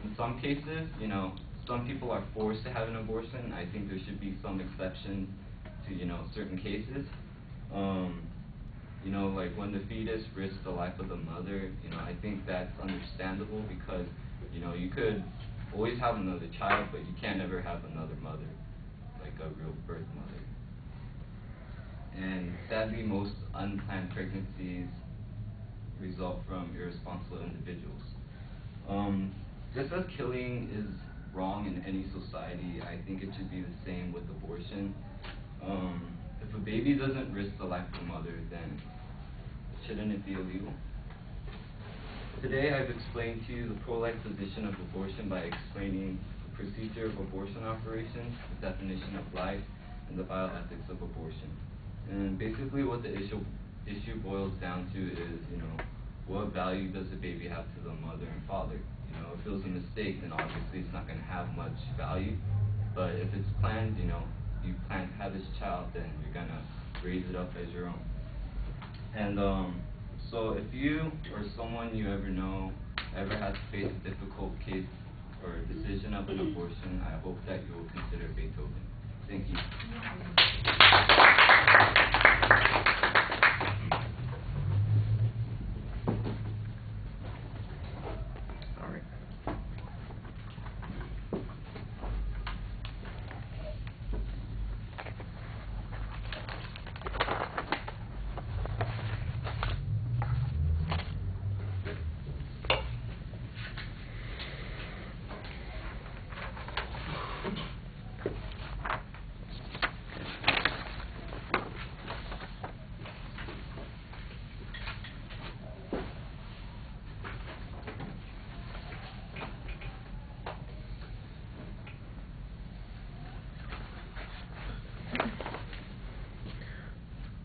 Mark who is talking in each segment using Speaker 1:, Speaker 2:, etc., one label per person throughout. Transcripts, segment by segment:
Speaker 1: In some cases, some people are forced to have an abortion. I think there should be some exceptions to, certain cases. Like when the fetus risks the life of the mother, I think that's understandable because, you could always have another child, but you can't ever have another mother, like a real birth mother. And sadly, most unplanned pregnancies result from irresponsible individuals. Just as killing is wrong in any society, I think it should be the same with abortion. If a baby doesn't risk the life of the mother, then shouldn't it be illegal? Today I've explained to you the pro-life position of abortion by explaining the procedure of abortion operations, the definition of life, and the bioethics of abortion. And basically what the issue boils down to is, what value does the baby have to the mother and father? If it was a mistake, then obviously it's not going to have much value. But if it's planned, you plan to have this child, then you're going to raise it up as your own. And so if you or someone you ever know ever has to face a difficult case or decision of an abortion, I hope that you will consider Beethoven. Thank you.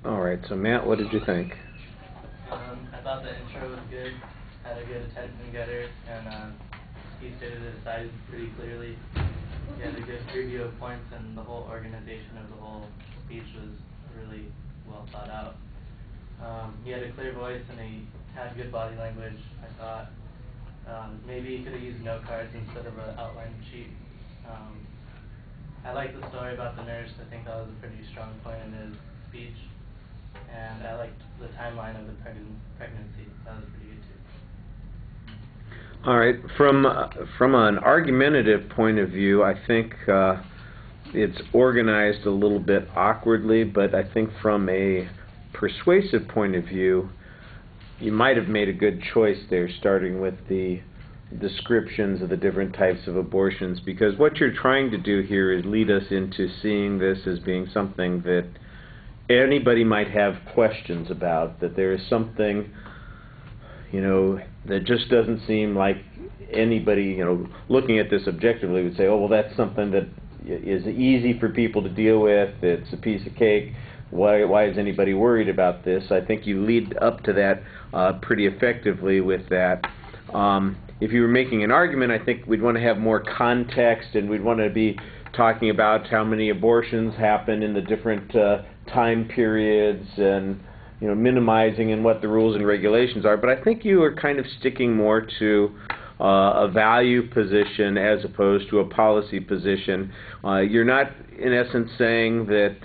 Speaker 2: All right, so Matt, what did you think?
Speaker 3: I thought the intro was good, had a good attention getter, and he stated his side pretty clearly. He had a good preview of points, and the whole organization of the whole speech was really well thought out. He had a clear voice, and he had good body language, I thought. Maybe he could have used note cards instead of an outline sheet. I liked the story about the nurse. I think that was a pretty strong point in his speech. And I liked the timeline of the pregnancy. That was pretty good too.
Speaker 2: All right, from an argumentative point of view, I think it's organized a little bit awkwardly, but I think from a persuasive point of view, you might have made a good choice there, starting with the descriptions of the different types of abortions, because what you're trying to do here is lead us into seeing this as being something that anybody might have questions about, that there is something, that just doesn't seem like anybody, looking at this objectively would say, oh, well, that's something that is easy for people to deal with, it's a piece of cake, why is anybody worried about this? I think you lead up to that pretty effectively with that. If you were making an argument, I think we'd want to have more context, and we'd want to be talking about how many abortions happen in the different time periods, and minimizing and what the rules and regulations are. But I think you are kind of sticking more to a value position as opposed to a policy position. You're not, in essence, saying that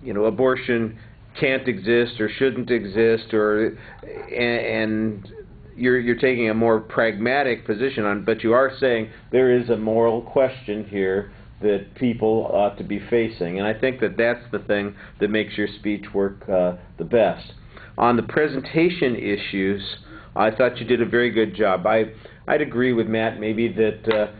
Speaker 2: abortion can't exist or shouldn't exist, and you're taking a more pragmatic position on, but you are saying there is a moral question here that people ought to be facing. And I think that that's the thing that makes your speech work the best. On the presentation issues, I thought you did a very good job. I'd agree with Matt maybe that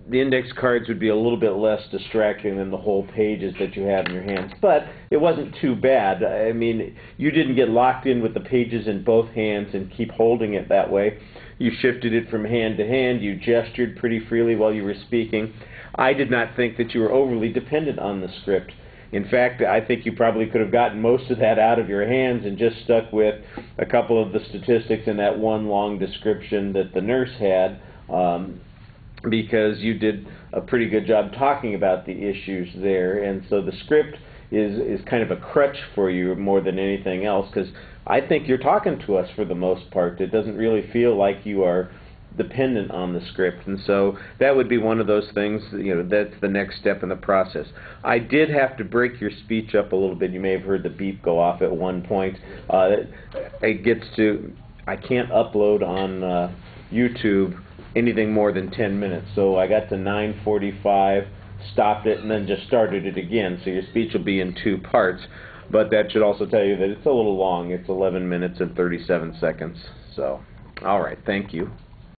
Speaker 2: the index cards would be a little bit less distracting than the whole pages that you have in your hands. But it wasn't too bad. I mean, you didn't get locked in with the pages in both hands and keep holding it that way. You shifted it from hand to hand. You gestured pretty freely while you were speaking. I did not think that you were overly dependent on the script. In fact, I think you probably could have gotten most of that out of your hands and just stuck with a couple of the statistics in that one long description that the nurse had, because you did a pretty good job talking about the issues there. And so the script is kind of a crutch for you more than anything else, because I think you're talking to us for the most part. It doesn't really feel like you are dependent on the script, and so that would be one of those things, you know, that's the next step in the process. I did have to break your speech up a little bit. You may have heard the beep go off at one point. It gets to, I can't upload on YouTube anything more than 10 minutes, so I got to 9:45, stopped it, and then just started it again, so your speech will be in 2 parts. But that should also tell you that it's a little long. It's 11 minutes and 37 seconds. So, all right, thank you.